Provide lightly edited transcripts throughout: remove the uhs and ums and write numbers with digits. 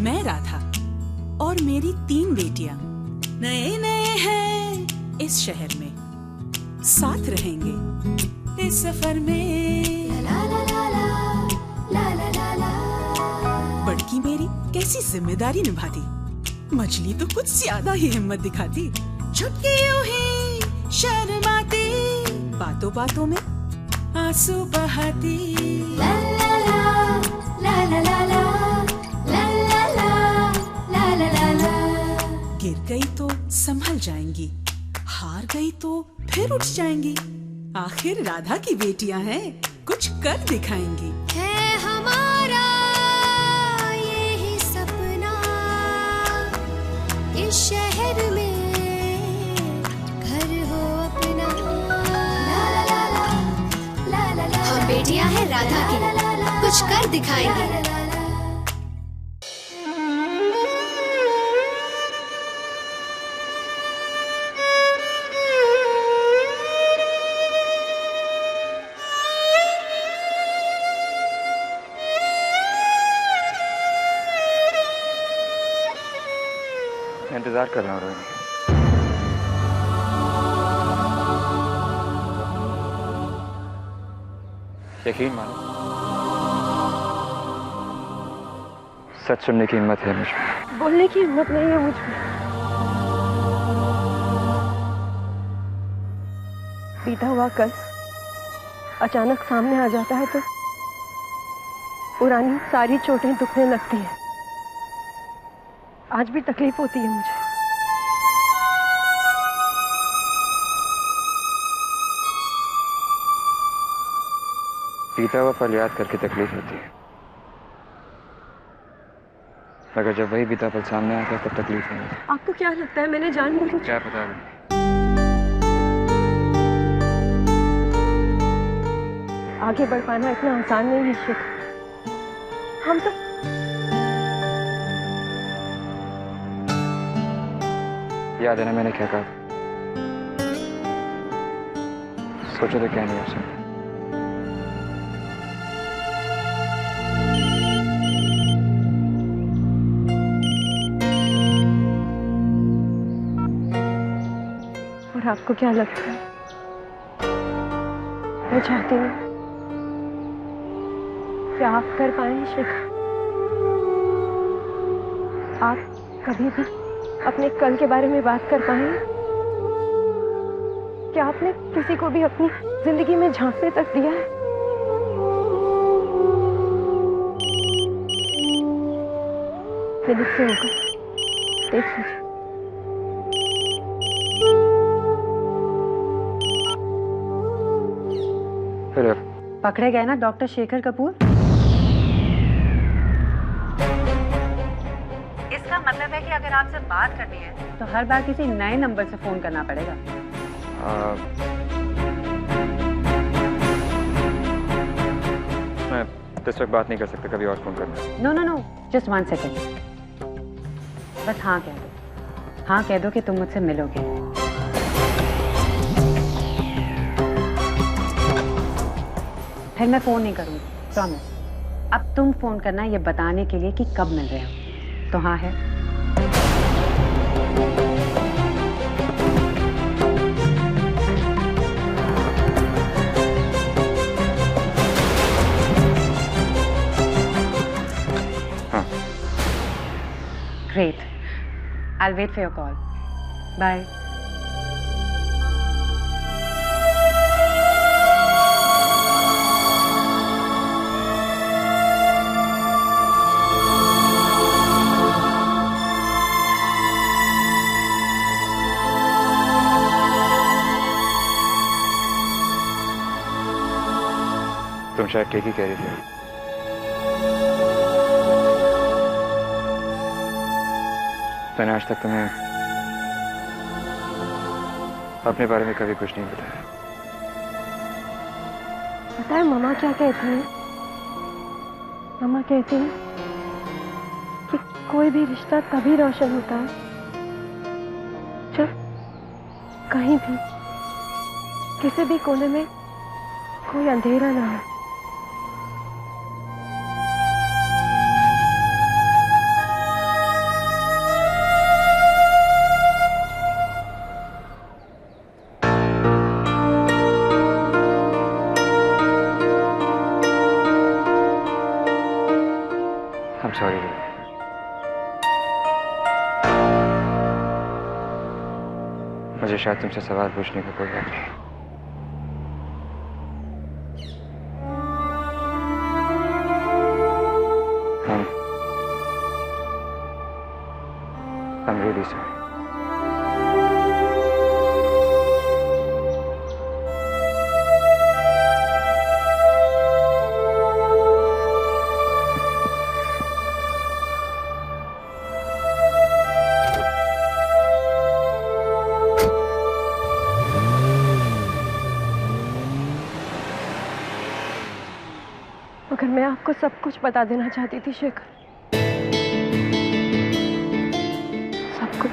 मैं राधा और मेरी 3 बेटियां नए नए हैं इस शहर में, साथ रहेंगे इस सफर में। ला ला ला ला ला ला ला ला। बड़की मेरी कैसी जिम्मेदारी निभाती, मछली तो कुछ ज्यादा ही हिम्मत दिखाती। छुटकी यूं ही शर्माती, बातों बातों में आंसू बहाती। ला ला ला ला ला ला ला ला ला ला ला ला ला। गिर गई तो संभल जाएंगी, हार गई तो फिर उठ जाएंगी। आखिर राधा की बेटियां हैं, कुछ कर दिखाएंगी। है हमारा यही सपना, इस शहर में घर हो अपना। ला ला ला ला ला ला। हम बेटियां हैं राधा की, कुछ कर दिखाएंगे। इंतजार कर रहा हूँ रोहिणी। यकीन मानो, सच सुनने की हिम्मत है मुझमें। बोलने की हिम्मत नहीं है मुझमें। बीता हुआ कल अचानक सामने आ जाता है तो पुरानी सारी चोटें दुखने लगती हैं। आज भी तकलीफ होती है मुझे। बीता हुआ पल याद करके तकलीफ होती है, मगर जब वही बीता पल सामने आता है तब तकलीफ नहीं होती। आपको क्या लगता है मैंने जानबूझ? क्या पता नहीं। आगे बढ़ पाना इतना आसान नहीं है शिख। हम तो याद है ना मैंने क्या कहा? सोचो तो क्या नहीं हो सकता। और आपको क्या लगता है? मैं चाहती हूँ कि आप कर पाए शिखा। आप कभी भी अपने कल के बारे में बात कर पाए? क्या आपने किसी को भी अपनी जिंदगी में झांकने तक दिया है? मिनट से होगा, देख लीजिए। पकड़े गए ना डॉक्टर शेखर कपूर? इसका मतलब है कि अगर आपसे बात करनी है तो हर बार किसी नए नंबर से फोन करना पड़ेगा। मैं इस वक्त बात नहीं कर सकता, कभी और फोन करना। No no no, just 1 second. बस हाँ कह दो, हाँ कह दो कि तुम मुझसे मिलोगे। फिर मैं फोन नहीं करूंगी, प्रॉमिस। अब तुम फोन करना ये बताने के लिए कि कब मिल रहे हो। तो हाँ है? हाँ। Great, I'll wait for your call. Bye. तुम शायद केक ही कह रही थी। मैंने आज तक तुम्हें अपने बारे में कभी कुछ नहीं बताया। पता है मम्मा क्या कहती है? मम्मा कहती है कि कोई भी रिश्ता तभी रोशन होता है जब कहीं भी किसी भी कोने में कोई अंधेरा ना हो। मुझे शायद तुमसे सवाल पूछने का कोई हक नहीं। I'm really sorry. मगर मैं आपको सब कुछ बता देना चाहती थी शेखर, सब कुछ।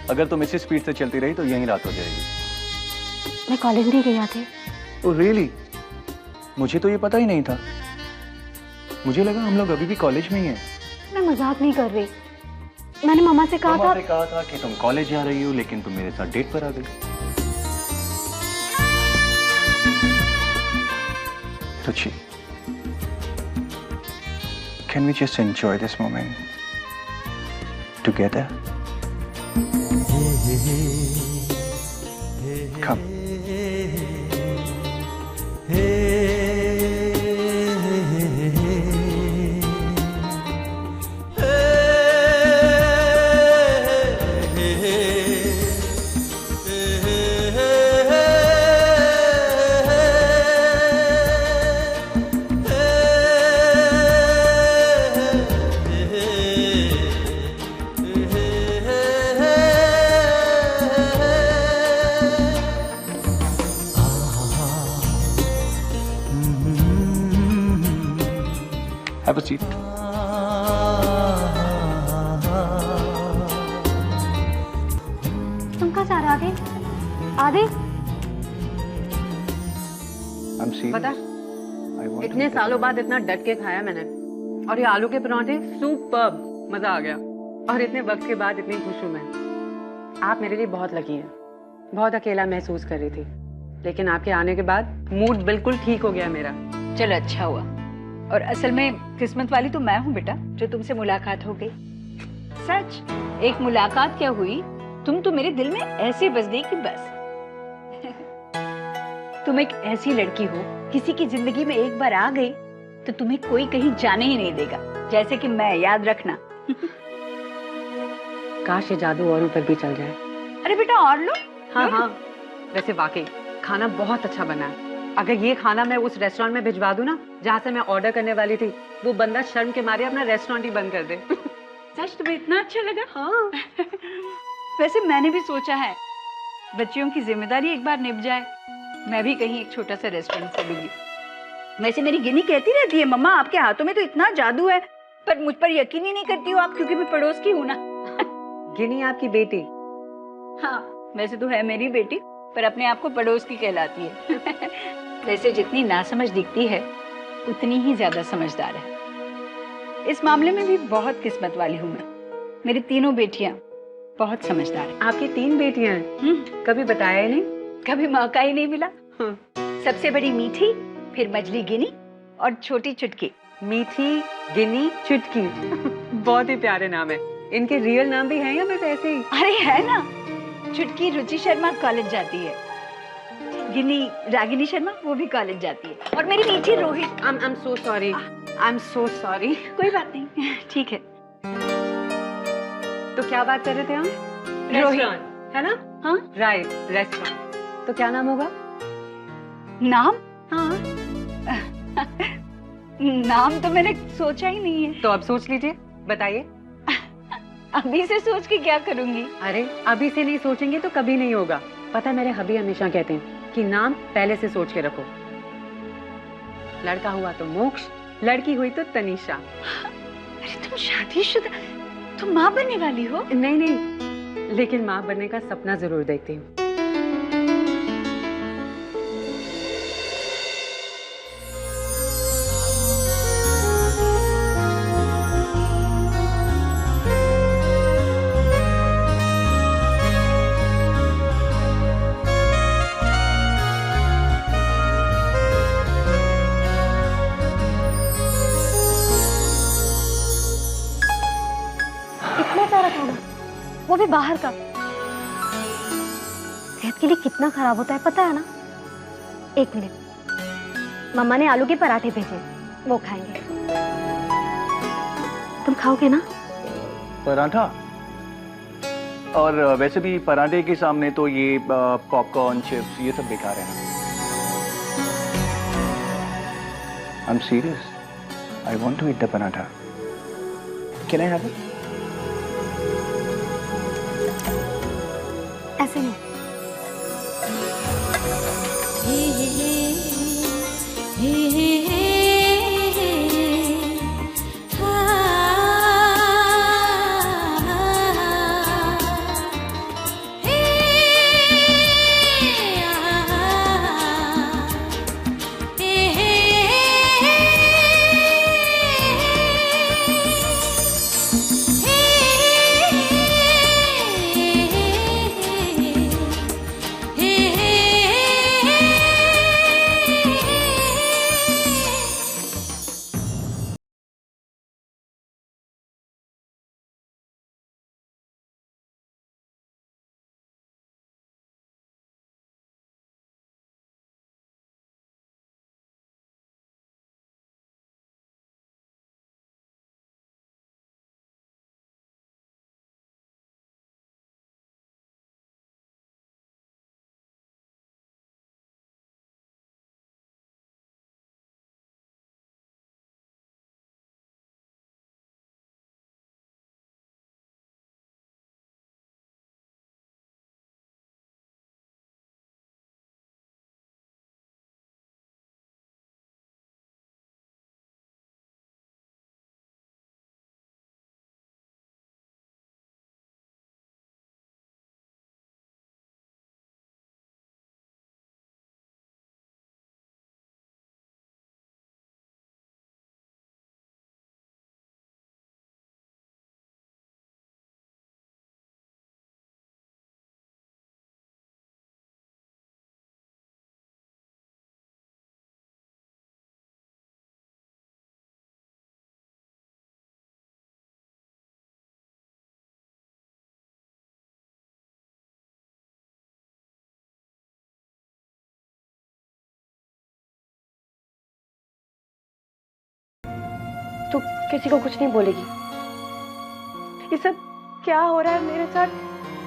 अगर तुम इसी स्पीड से चलती रही तो यहीं रात हो जाएगी। मैं कॉलेज नहीं गई थी। Oh really? मुझे तो ये पता ही नहीं था। मुझे लगा हम लोग अभी भी कॉलेज में ही हैं। मैं मजाक नहीं कर रही। मैंने मामा से कहा था कि तुम कॉलेज जा रही हो, लेकिन तुम मेरे साथ डेट पर आ गई। रुचि, can we just enjoy this moment together? Come. Have a seat. तुम कहाँ जा रहे आदि? आदि? I'm serious. पता, इतने सालों बाद इतना डट के खाया मैंने, और ये आलू के परांठे सुपर्ब, मजा आ गया। और इतने वक्त के बाद इतनी खुश हूँ मैं। आप मेरे लिए बहुत लकी हैं। बहुत अकेला महसूस कर रही थी, लेकिन आपके आने के बाद मूड बिल्कुल ठीक हो गया मेरा। चलो अच्छा हुआ। और असल में किस्मत वाली तो मैं हूँ बेटा, जो तुमसे मुलाकात हो गई। सच, एक मुलाकात क्या हुई, तुम तो मेरे दिल में ऐसे बस गई कि बस। तुम एक ऐसी लड़की हो, किसी की जिंदगी में एक बार आ गई तो तुम्हें कोई कहीं जाने ही नहीं देगा, जैसे कि मैं, याद रखना। काश ये जादू औरों पर भी चल जाए। अरे बेटा और लो। हाँ हाँ, वैसे वाकई खाना बहुत अच्छा बना है। अगर ये खाना मैं उस रेस्टोरेंट में भिजवा दूं ना, जहाँ से मैं ऑर्डर करने वाली थी, वो बंदा शर्म के मारे अपना रेस्टोरेंट ही बंद कर दे। सच, तुम्हें इतना अच्छा लगा? हाँ। वैसे मैंने भी सोचा है, बच्चियों की जिम्मेदारी एक बार निभ जाए, मैं भी कहीं एक छोटा सा रेस्टोरेंट खोलूंगी। वैसे मेरी गिनी कहती रहती है, मम्मा आपके हाथों में तो इतना जादू है, पर मुझ पर यकीन ही नहीं करती हो आप, क्योंकि मैं पड़ोस की हूँ ना। गिनी आपकी बेटी? हाँ, वैसे तो है मेरी बेटी, पर अपने आप को पड़ोस की कहलाती है। वैसे जितनी नासमझ दिखती है, उतनी ही ज्यादा समझदार है। इस मामले में भी बहुत किस्मत वाली हूँ मैं। मेरी तीनों बेटियां बहुत समझदार हैं। आपकी 3 बेटियां हैं? कभी बताया ही नहीं। कभी मौका ही नहीं मिला। सबसे बड़ी मीठी, फिर मझली गिनी और छोटी चुटकी। मीठी, गिनी, चुटकी। बहुत ही प्यारे नाम है। इनके रियल नाम भी हैं या बस ऐसे ही? अरे है ना, चुटकी रुचि शर्मा कॉलेज जाती है, गिनी रागिनी शर्मा वो भी कॉलेज जाती है, और मेरी मीठी Rohit. I'm so sorry. I'm so sorry. कोई बात नहीं, ठीक है। तो क्या बात कर रहे थे हम? रेस्टोरेंट, है ना? हाँ राइट, रेस्टोरेंट। तो क्या नाम होगा? नाम? हाँ। नाम तो मैंने सोचा ही नहीं है। तो अब सोच लीजिए, बताइए। अभी से सोच के क्या करूंगी? अरे अभी से नहीं सोचेंगे तो कभी नहीं होगा। पता है, मेरे हबी हमेशा कहते हैं कि नाम पहले से सोच के रखो। लड़का हुआ तो मोक्ष, लड़की हुई तो तनीषा। अरे तुम शादीशुदा, तुम माँ बनने वाली हो? नहीं नहीं, लेकिन माँ बनने का सपना जरूर देखती हूँ। वो भी बाहर का। सेहत के लिए कितना खराब होता है पता है ना। एक मिनट, मम्मा ने आलू के पराठे भेजे, वो खाएंगे। तुम खाओगे ना? पराठा? और वैसे भी पराठे के सामने तो ये पॉपकॉर्न, चिप्स, ये सब बेकार है ना। I'm serious. I want to eat the paratha. Can I have it? ऐसे नहीं। तू किसी को कुछ नहीं बोलेगी? ये सब क्या हो रहा है मेरे साथ?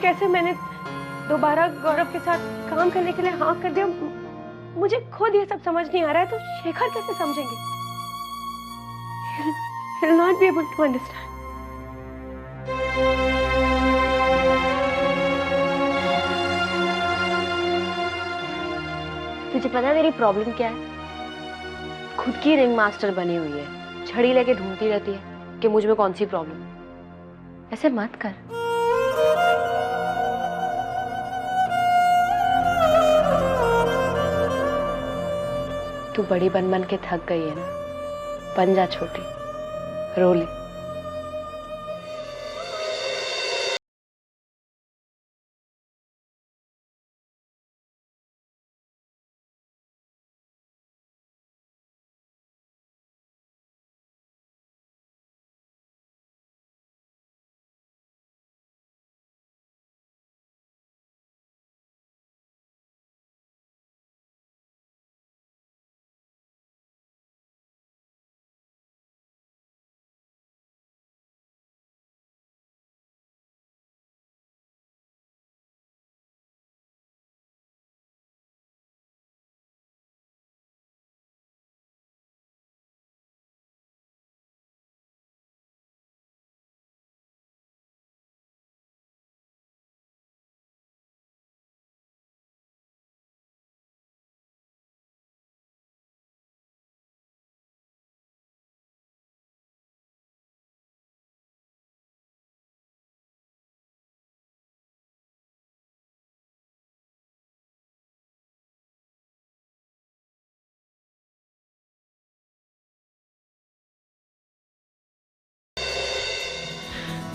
कैसे मैंने दोबारा गौरव के साथ काम करने के लिए हाँ कर दिया? मुझे खुद ये सब समझ नहीं आ रहा है, तो शेखर कैसे समझेंगे? He'll not be able to understand. तुझे पता है मेरी प्रॉब्लम क्या है? खुद की रिंग मास्टर बनी हुई है, छड़ी लेके ढूंढती रहती है कि मुझ में कौन सी प्रॉब्लम। ऐसे मत कर। तू बड़ी बन बन के थक गई है ना, बन जा छोटी, रो ले।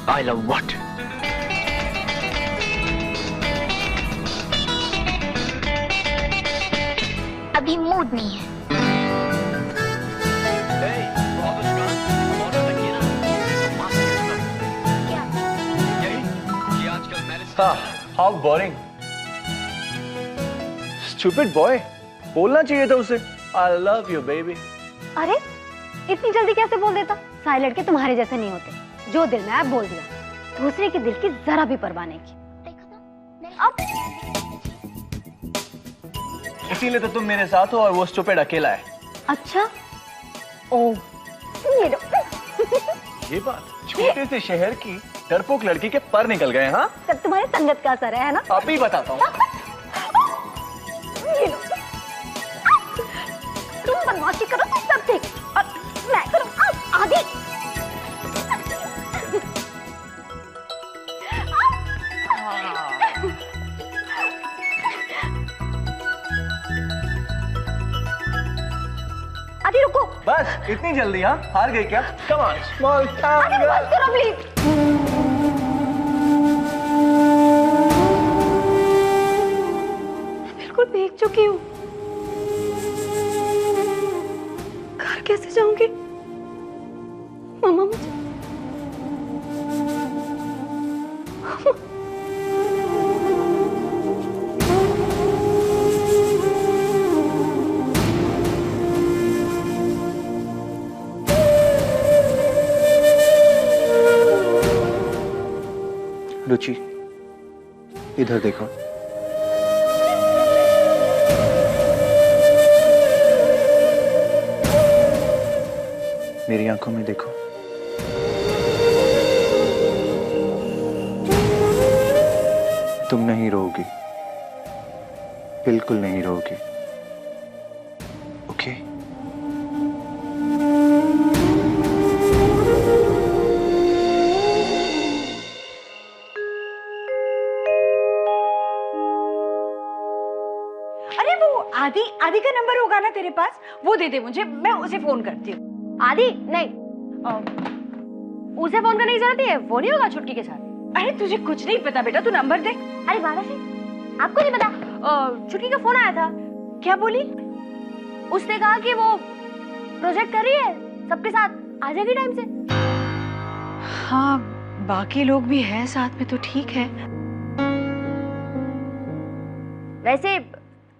I love what? अभी मूड नहीं है। क्या? यही कि आज हाउ बोरिंग। स्टूपिड बॉय, बोलना चाहिए था उसे आई लव यू बेबी। अरे इतनी जल्दी कैसे बोल देता? सारे लड़के तुम्हारे जैसे नहीं होते, जो दिल में आया बोल दिया, दूसरे के दिल की जरा भी परवाह नहीं की। अब इसीलिए तो तुम मेरे साथ हो और वो स्टूपिड अकेला है। अच्छा, ओ ये लो। ये बात छोटे से शहर की डरपोक लड़की के पर निकल गए। हाँ, सब तुम्हारी संगत का असर है ना? अभी बताता हूँ। ये लो। तुम बदमाशी करो तो सब ठीक, और मैं करूँ आगे। आदि रुको। बस इतनी जल्दी? हाँ, हार गई क्या? Come on small town girl. बस करो प्लीज। बिल्कुल भीग चुकी हूँ, घर कैसे जाऊंगी? मामा मुझे रुचि, इधर देखो। मेरी आंखों में देखो। तुम नहीं रोओगी, बिल्कुल नहीं रोओगी, ओके? आदि का नंबर होगा ना तेरे पास, वो दे दे मुझे, मैं उसे फोन करती हूँ। आदि नहीं, उसे फोन करने की जरूरत है, वो नहीं होगा छुटकी के साथ। अरे तुझे कुछ नहीं पता बेटा, तू नंबर दे। अरे बाबा से आपको नहीं पता? छुटकी का फोन आया था। क्या बोली? उसने कहा कि वो प्रोजेक्ट कर रही है, सबके साथ आ जाएगी टाइम से। हाँ, बाकी लोग भी हैं साथ में तो ठीक है। वैसे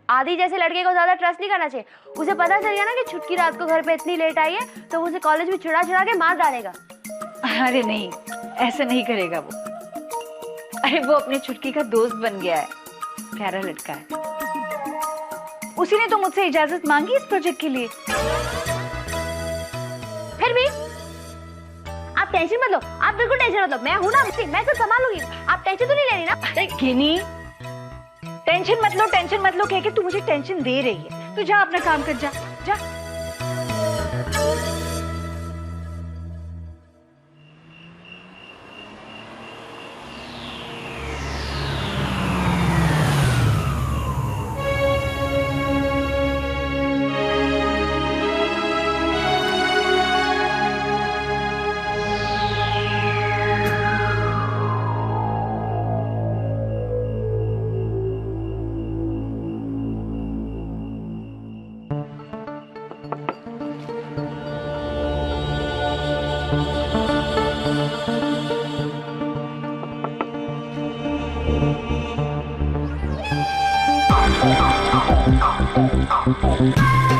आदि जैसे लड़के को ज्यादा ट्रस्ट नहीं करना चाहिए। उसे पता चल गया ना कि छुटकी रात को घर पे इतनी लेट आई है, तो वो उसे कॉलेज में चिढ़ा चिढ़ा के मार डालेगा। अरे नहीं, ऐसा नहीं करेगा वो। अरे वो अपनी छुटकी का दोस्त बन गया है, प्यारा लड़का है। उसी ने तो मुझसे इजाजत मांगी इस प्रोजेक्ट के लिए। फिर भी आप टेंशन मत लो, आप बिल्कुल टेंशन मत लो, मैं हूं ना, मैं सब संभालूंगी। आप टेंशन तो नहीं ले रही ना? गिनी, टेंशन मत लो कह के तू मुझे टेंशन दे रही है। तू जा अपना काम कर, जा जा। Oh,